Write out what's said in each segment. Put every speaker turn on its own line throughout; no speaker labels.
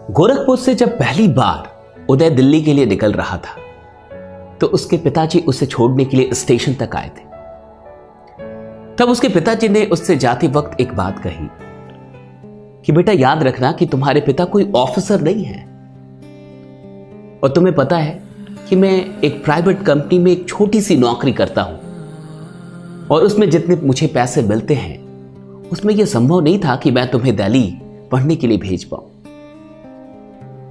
गोरखपुर से जब पहली बार उदय दिल्ली के लिए निकल रहा था तो उसके पिताजी उसे छोड़ने के लिए स्टेशन तक आए थे। तब उसके पिताजी ने उससे जाते वक्त एक बात कही कि बेटा याद रखना कि तुम्हारे पिता कोई ऑफिसर नहीं है और तुम्हें पता है कि मैं एक प्राइवेट कंपनी में एक छोटी सी नौकरी करता हूं और उसमें जितने मुझे पैसे मिलते हैं उसमें यह संभव नहीं था कि मैं तुम्हें दिल्ली पढ़ने के लिए भेज पाऊं।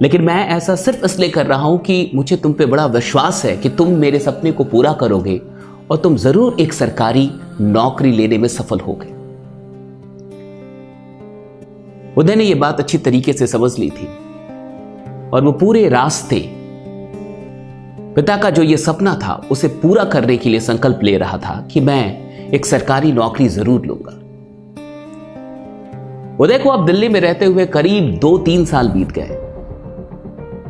लेकिन मैं ऐसा सिर्फ इसलिए कर रहा हूं कि मुझे तुम पे बड़ा विश्वास है कि तुम मेरे सपने को पूरा करोगे और तुम जरूर एक सरकारी नौकरी लेने में सफल होगे। उदय ने यह बात अच्छी तरीके से समझ ली थी और वो पूरे रास्ते पिता का जो यह सपना था उसे पूरा करने के लिए संकल्प ले रहा था कि मैं एक सरकारी नौकरी जरूर लूंगा। उदय को अब दिल्ली में रहते हुए करीब 2-3 साल बीत गए।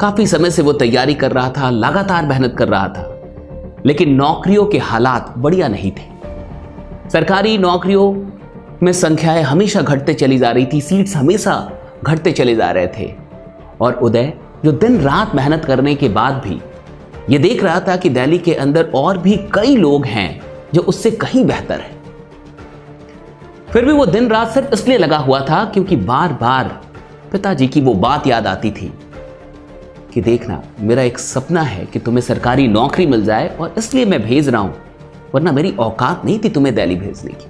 काफी समय से वो तैयारी कर रहा था, लगातार मेहनत कर रहा था, लेकिन नौकरियों के हालात बढ़िया नहीं थे। सरकारी नौकरियों में संख्याएं हमेशा घटते चली जा रही थी, सीट्स हमेशा घटते चले जा रहे थे और उदय जो दिन रात मेहनत करने के बाद भी ये देख रहा था कि दिल्ली के अंदर और भी कई लोग हैं जो उससे कहीं बेहतर है। फिर भी वो दिन रात सिर्फ इसलिए लगा हुआ था क्योंकि बार बार पिताजी की वो बात याद आती थी कि देखना मेरा एक सपना है कि तुम्हें सरकारी नौकरी मिल जाए और इसलिए मैं भेज रहा हूं, वरना मेरी औकात नहीं थी तुम्हें दिल्ली भेजने की।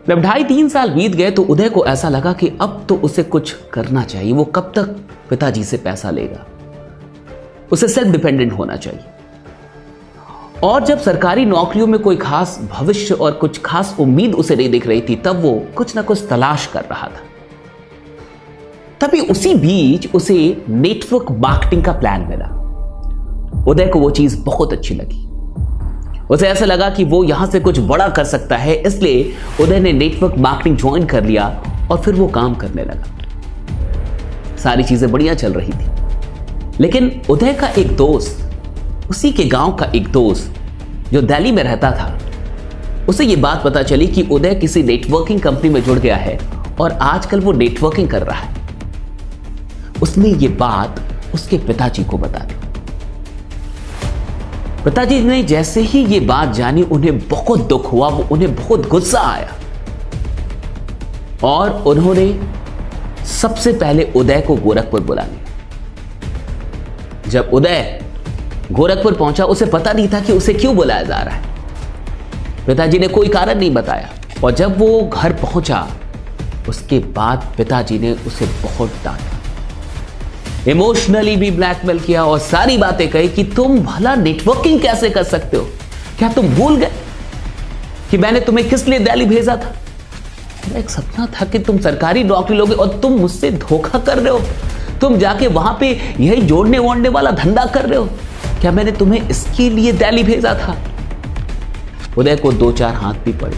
जब 2.5-3 साल बीत गए तो उदय को ऐसा लगा कि अब तो उसे कुछ करना चाहिए। वो कब तक पिताजी से पैसा लेगा, उसे सेल्फ डिपेंडेंट होना चाहिए। और जब सरकारी नौकरियों में कोई खास भविष्य और कुछ खास उम्मीद उसे नहीं दिख रही थी तब वो कुछ ना कुछ तलाश कर रहा था। तभी उसी बीच उसे नेटवर्क मार्केटिंग का प्लान मिला। उदय को वो चीज बहुत अच्छी लगी। उसे ऐसा लगा कि वो यहां से कुछ बड़ा कर सकता है, इसलिए उदय ने नेटवर्क मार्केटिंग ज्वाइन कर लिया और फिर वो काम करने लगा। सारी चीजें बढ़िया चल रही थी, लेकिन उदय का एक दोस्त, उसी के गांव का एक दोस्त जो दिल्ली में रहता था, उसे ये बात पता चली कि उदय किसी नेटवर्किंग कंपनी में जुड़ गया है और आजकल वो नेटवर्किंग कर रहा है। उसने ये बात उसके पिताजी को बता दी। पिताजी ने जैसे ही ये बात जानी उन्हें बहुत दुख हुआ, उन्हें बहुत गुस्सा आया और उन्होंने सबसे पहले उदय को गोरखपुर बुला लिया। जब उदय गोरखपुर पहुंचा उसे पता नहीं था कि उसे क्यों बुलाया जा रहा है। पिताजी ने कोई कारण नहीं बताया और जब वो घर पहुंचा उसके बाद पिताजी ने उसे बहुत डांटा, इमोशनली भी ब्लैकमेल किया और सारी बातें कही कि तुम भला नेटवर्किंग कैसे कर सकते हो? क्या तुम भूल गए कि मैंने तुम्हें किस लिए दिल्ली भेजा था? मेरा एक सपना था कि तुम सरकारी नौकरी लोगे और तुम मुझसे धोखा कर रहे हो। तुम जाके वहां पे यही जोड़ने वोड़ने वाला धंधा कर रहे हो। क्या मैंने तुम्हें इसके लिए दिल्ली भेजा था? उदय को 2-4 हाथ भी पड़े,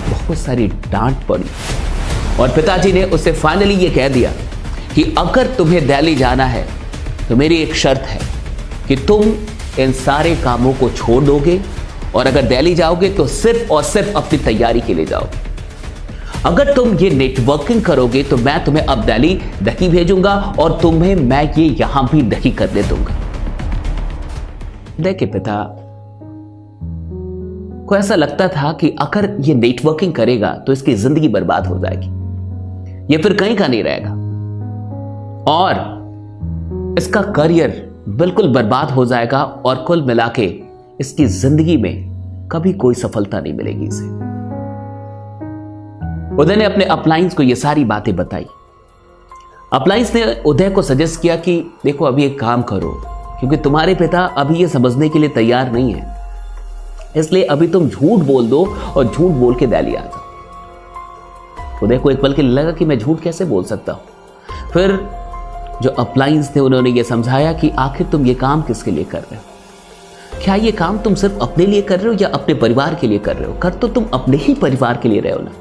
बहुत सारी डांट पड़ी और पिताजी ने उसे फाइनली ये कह दिया कि अगर तुम्हें दिल्ली जाना है तो मेरी एक शर्त है कि तुम इन सारे कामों को छोड़ दोगे और अगर दिल्ली जाओगे तो सिर्फ और सिर्फ अपनी तैयारी के लिए जाओगे। अगर तुम ये नेटवर्किंग करोगे तो मैं तुम्हें अब दिल्ली नहीं भेजूंगा और तुम्हें मैं ये यहां भी नहीं करने दूंगा। उदय के पिता को ऐसा लगता था कि अगर ये नेटवर्किंग करेगा तो इसकी जिंदगी बर्बाद हो जाएगी, ये फिर कहीं का नहीं रहेगा और इसका करियर बिल्कुल बर्बाद हो जाएगा और कुल मिला के इसकी जिंदगी में कभी कोई सफलता नहीं मिलेगी इसे। उदय ने अपने अपलाइंस को ये सारी बातें बताई। अपलाइंस ने उदय को सजेस्ट किया कि देखो अभी एक काम करो, क्योंकि तुम्हारे पिता अभी ये समझने के लिए तैयार नहीं है, इसलिए अभी तुम झूठ बोल दो और झूठ बोल के दिल्ली आ जाओ। उदय को एक पल के लिए लगा कि मैं झूठ कैसे बोल सकता हूं। फिर जो अपलाइंस थे उन्होंने ये समझाया कि आखिर तुम ये काम किसके लिए कर रहे हो? क्या ये काम तुम सिर्फ अपने लिए कर रहे हो या अपने परिवार के लिए कर रहे हो? कर तो तुम अपने ही परिवार के लिए रहे हो ना।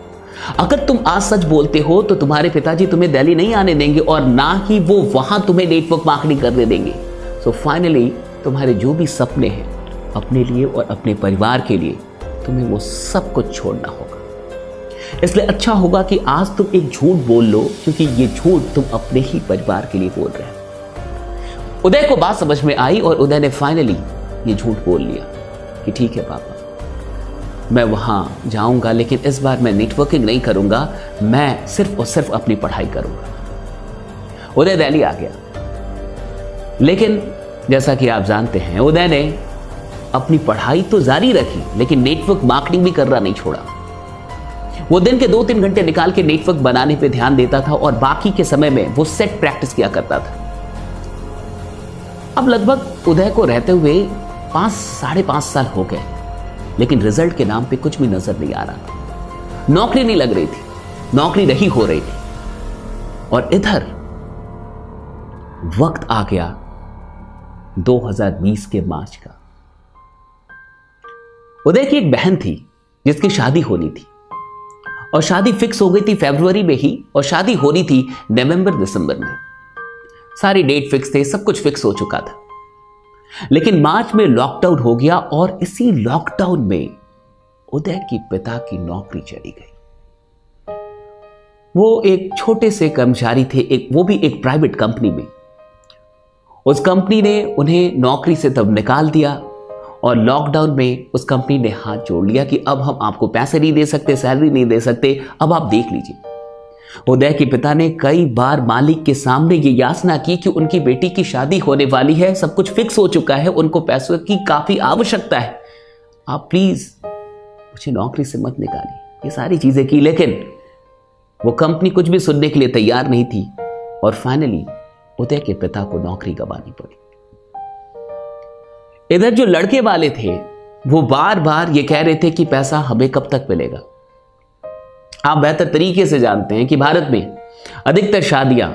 अगर तुम आज सच बोलते हो तो तुम्हारे पिताजी तुम्हें दिल्ली नहीं आने देंगे और ना ही वो वहां तुम्हें नेटवर्क मार्केटिंग करने देंगे। सो फाइनली तुम्हारे जो भी सपने हैं अपने लिए और अपने परिवार के लिए, तुम्हें वो सब कुछ छोड़ना होगा। इसलिए अच्छा होगा कि आज तुम एक झूठ बोल लो, क्योंकि ये झूठ तुम अपने ही परिवार के लिए बोल रहे हो। उदय को बात समझ में आई और उदय ने फाइनली ये झूठ बोल लिया कि ठीक है पापा, मैं वहां जाऊंगा, लेकिन इस बार मैं नेटवर्किंग नहीं करूंगा, मैं सिर्फ और सिर्फ अपनी पढ़ाई करूंगा। उदय दिल्ली आ गया, लेकिन जैसा कि आप जानते हैं उदय ने अपनी पढ़ाई तो जारी रखी, लेकिन नेटवर्क मार्केटिंग भी करना नहीं छोड़ा। वो दिन के 2-3 घंटे निकाल के नेटवर्क बनाने पे ध्यान देता था और बाकी के समय में वो सेट प्रैक्टिस किया करता था। अब लगभग उदय को रहते हुए 5-5.5 साल हो गए, लेकिन रिजल्ट के नाम पे कुछ भी नजर नहीं आ रहा था। नौकरी नहीं लग रही थी, नौकरी नहीं हो रही थी। और इधर वक्त आ गया 2020 के मार्च का। उदय की एक बहन थी जिसकी शादी होनी थी, और शादी फिक्स हो गई थी फरवरी में ही, और शादी होनी थी नवंबर-दिसंबर में। सारी डेट फिक्स थे, सब कुछ फिक्स हो चुका था। लेकिन मार्च में लॉकडाउन हो गया, और इसी लॉकडाउन में उदय के पिता की नौकरी चली गई। वो एक छोटे से कर्मचारी थे, वो भी एक प्राइवेट कंपनी में। उस कंपनी ने उन्हें नौकरी से तब निकाल दिया, और लॉकडाउन में उस कंपनी ने हाथ जोड़ लिया कि अब हम आपको पैसे नहीं दे सकते, सैलरी नहीं दे सकते, अब आप देख लीजिए। उदय के पिता ने कई बार मालिक के सामने ये याचना की कि उनकी बेटी की शादी होने वाली है, सब कुछ फिक्स हो चुका है, उनको पैसों की काफी आवश्यकता है, आप प्लीज मुझे नौकरी से मत निकालिए। ये सारी चीजें की, लेकिन वो कंपनी कुछ भी सुनने के लिए तैयार नहीं थी, और फाइनली उदय के पिता को नौकरी गंवानी पड़ी। इधर जो लड़के वाले थे वो बार बार ये कह रहे थे कि पैसा हमें कब तक मिलेगा। आप बेहतर तरीके से जानते हैं कि भारत में अधिकतर शादियां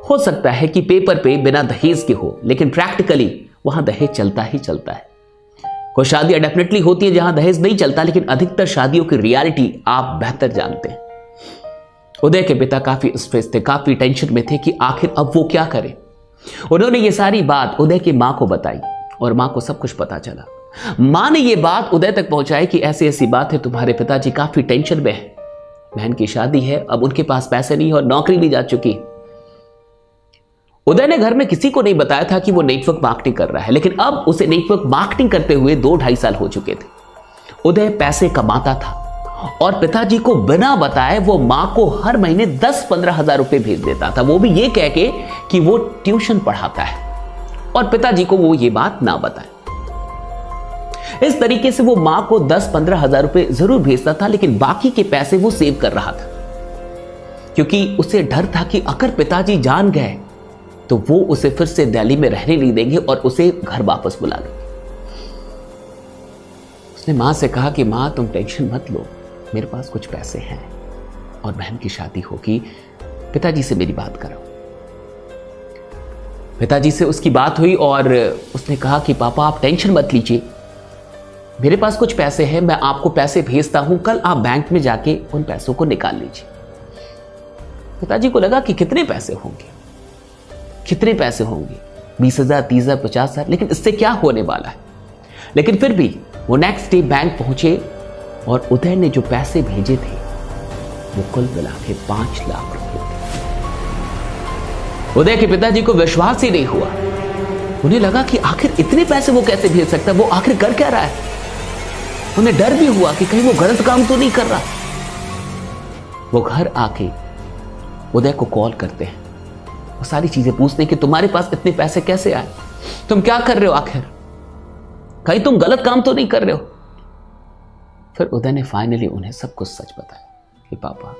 हो सकता है कि पेपर पे बिना दहेज के हो, लेकिन प्रैक्टिकली वहां दहेज चलता ही चलता है। कुछ शादियां डेफिनेटली होती है जहां दहेज नहीं चलता, लेकिन अधिकतर शादियों की रियलिटी आप बेहतर जानते हैं। उदय के पिता काफी स्ट्रेस थे, काफी टेंशन में थे कि आखिर अब वो क्या करें। उन्होंने ये सारी बात उदय की मां को बताई, और मां को सब कुछ पता चला। मां ने ये बात उदय तक पहुंचाई कि ऐसी ऐसी बात है, तुम्हारे पिताजी काफी टेंशन में है, बहन की शादी है, अब उनके पास पैसे नहीं और नौकरी भी जा चुकी। उदय ने घर में किसी को नहीं बताया था कि वो नेटवर्क मार्केटिंग कर रहा है, लेकिन अब उसे नेटवर्क मार्केटिंग करते हुए 2-2.5 साल हो चुके थे। उदय पैसे कमाता था, और पिताजी को बिना बताए वो मां को हर महीने 10-15 हजार रुपए भेज देता था, वो भी ये कह के कि वो ट्यूशन पढ़ाता है, और पिताजी को वो ये बात ना बताए। इस तरीके से वो मां को 10-15 हजार रुपए जरूर भेजता था, लेकिन बाकी के पैसे वो सेव कर रहा था, क्योंकि उसे डर था कि अगर पिताजी जान गए तो वो उसे फिर से दिल्ली में रहने नहीं देंगे और उसे घर वापस बुला लेंगे। उसने मां से कहा कि मां तुम टेंशन मत लो, मेरे पास कुछ पैसे हैं और बहन की शादी होगी, पिताजी से मेरी बात कराओ। पिताजी से उसकी बात हुई और उसने कहा कि पापा आप टेंशन मत लीजिए, मेरे पास कुछ पैसे हैं, मैं आपको पैसे भेजता हूं, कल आप बैंक में जाके उन पैसों को निकाल लीजिए। पिताजी को लगा कि कितने पैसे होंगे, 20,000, 30,000, 50,000, लेकिन इससे क्या होने वाला है। लेकिन फिर भी वो नेक्स्ट डे बैंक पहुंचे और उदय ने जो पैसे भेजे थे वो कुल मिला के 5 लाख रुपए थे। उदय के पिताजी को विश्वास ही नहीं हुआ, उन्हें लगा कि आखिर इतने पैसे वो कैसे भेज सकता है, वो आखिर कर क्या रहा है। उन्हें डर भी हुआ कि कहीं वो गलत काम तो नहीं कर रहा। वो घर आके उदय को कॉल करते हैं, वो सारी चीजें पूछते हैं कि तुम्हारे पास इतने पैसे कैसे आए, तुम क्या कर रहे हो, आखिर कहीं तुम गलत काम तो नहीं कर रहे हो। फिर उदय ने फाइनली उन्हें सब कुछ सच बताया कि पापा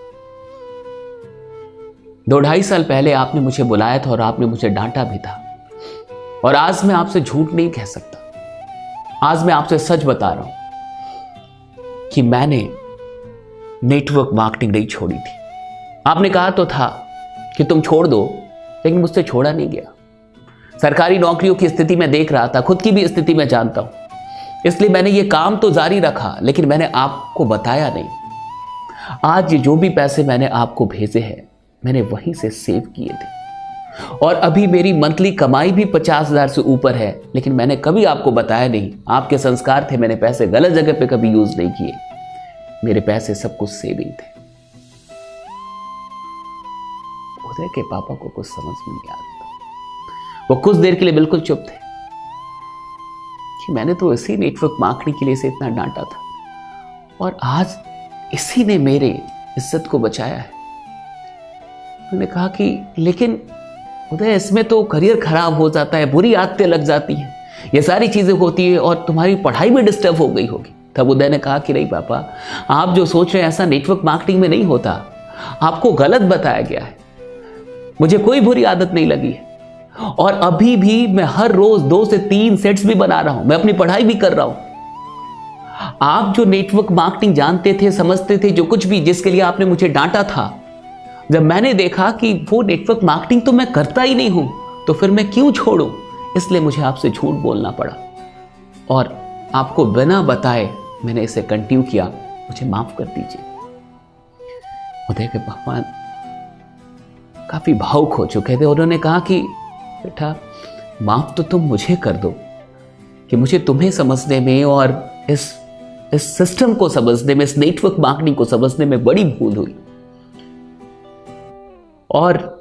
2-2.5 साल पहले आपने मुझे बुलाया था और आपने मुझे डांटा भी था, और आज मैं आपसे झूठ नहीं कह सकता, आज मैं आपसे सच बता रहा हूं कि मैंने नेटवर्क मार्केटिंग नहीं छोड़ी थी। आपने कहा तो था कि तुम छोड़ दो, लेकिन मुझसे छोड़ा नहीं गया। सरकारी नौकरियों की स्थिति में देख रहा था, खुद की भी स्थिति में जानता हूं, इसलिए मैंने ये काम तो जारी रखा, लेकिन मैंने आपको बताया नहीं। आज जो भी पैसे मैंने आपको भेजे हैं मैंने वहीं से सेव किए थे, और अभी मेरी मंथली कमाई भी 50,000 से ऊपर है, लेकिन मैंने कभी आपको बताया नहीं। आपके संस्कार थे, मैंने पैसे गलत जगह पे कभी यूज नहीं किए, मेरे पैसे सब कुछ सेविंग थे। उदय के पापा को कुछ समझ में नहीं आ रहा था। वो कुछ देर के लिए बिल्कुल चुप थे कि मैंने तो इसी नेटवर्क मार्केटिंग के लिए इसे इतना डांटा था और आज इसी ने मेरे इज्जत को बचाया है। मैंने कहा कि लेकिन उदय इसमें तो करियर खराब हो जाता है, बुरी आदतें लग जाती हैं, ये सारी चीजें होती है और तुम्हारी पढ़ाई भी डिस्टर्ब हो गई होगी। तब उदय ने कहा कि नहीं पापा, आप जो सोच रहे हैं ऐसा नेटवर्क मार्केटिंग में नहीं होता, आपको गलत बताया गया है। मुझे कोई बुरी आदत नहीं लगी है और अभी भी मैं हर रोज 2 से 3 सेट्स भी बना रहा हूं, मैं अपनी पढ़ाई भी कर रहा हूं। आप जो नेटवर्क मार्केटिंग जानते थे, समझते थे, जो कुछ भी जिसके लिए आपने मुझे डांटा था, जब मैंने देखा कि वो नेटवर्क मार्केटिंग तो मैं करता ही नहीं हूं, तो फिर मैं क्यों छोड़ूं? इसलिए मुझे आपसे झूठ बोलना पड़ा और आपको बिना बताए मैंने इसे कंटिन्यू किया, मुझे माफ कर दीजिए। उदय के पापा काफी भावुक हो चुके थे। उन्होंने कहा कि बेटा, माफ तो तुम मुझे कर दो कि मुझे तुम्हें समझने में और इस सिस्टम को समझने में, इस नेटवर्क मार्केटिंग को समझने में बड़ी भूल हुई। और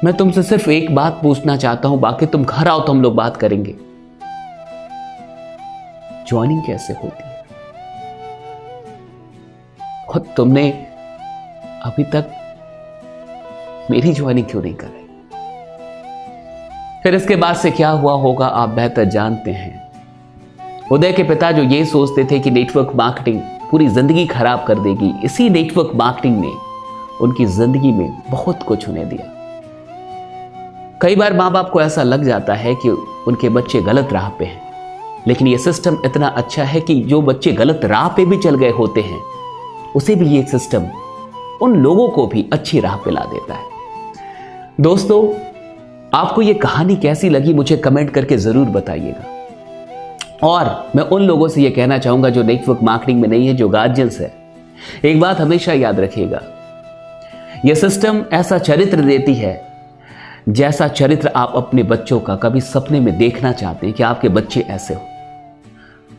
मैं तुमसे सिर्फ एक बात पूछना चाहता हूं, बाकी तुम घर आओ तो हम लोग बात करेंगे। ज्वाइनिंग कैसे होती है और तुमने अभी तक मेरी ज्वाइनिंग क्यों नहीं कर रही? फिर इसके बाद से क्या हुआ होगा आप बेहतर जानते हैं। उदय के पिता जो ये सोचते थे कि नेटवर्क मार्केटिंग पूरी जिंदगी खराब कर देगी, इसी नेटवर्क मार्केटिंग ने उनकी जिंदगी में बहुत कुछ उन्हें दिया। कई बार माँ बाप को ऐसा लग जाता है कि उनके बच्चे गलत राह पे हैं, लेकिन यह सिस्टम इतना अच्छा है कि जो बच्चे गलत राह पे भी चल गए होते हैं, उसे भी ये सिस्टम उन लोगों को भी अच्छी राह पे ला देता है। दोस्तों, आपको ये कहानी कैसी लगी मुझे कमेंट करके जरूर बताइएगा। और मैं उन लोगों से ये कहना चाहूंगा जो नेटवर्क मार्केटिंग में नहीं है, जो गार्जियंस है, एक बात हमेशा याद रखिएगा, यह सिस्टम ऐसा चरित्र देती है जैसा चरित्र आप अपने बच्चों का कभी सपने में देखना चाहते हैं कि आपके बच्चे ऐसे हो।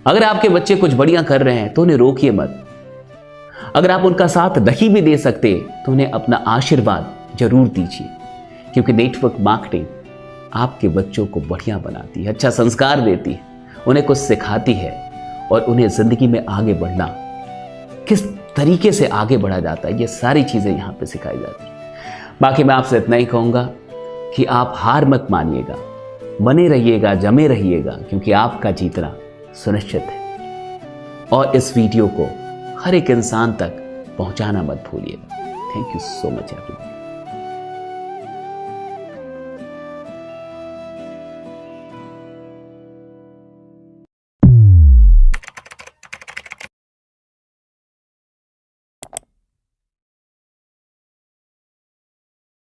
अगर आपके बच्चे कुछ बढ़िया कर रहे हैं तो उन्हें रोकिए मत। अगर आप उनका साथ नहीं भी दे सकते तो उन्हें अपना आशीर्वाद जरूर दीजिए, क्योंकि नेटवर्क मार्केटिंग आपके बच्चों को बढ़िया बनाती है, अच्छा संस्कार देती है, उन्हें कुछ सिखाती है और उन्हें जिंदगी में आगे बढ़ना, किस तरीके से आगे बढ़ा जाता है, ये सारी चीजें यहां पे सिखाई जाती है। बाकी मैं आपसे इतना ही कहूंगा कि आप हार मत मानिएगा, बने रहिएगा, जमे रहिएगा, क्योंकि आपका जीतना सुनिश्चित है। और इस वीडियो को हर एक इंसान तक पहुंचाना मत भूलिएगा। Thank you so much everyone.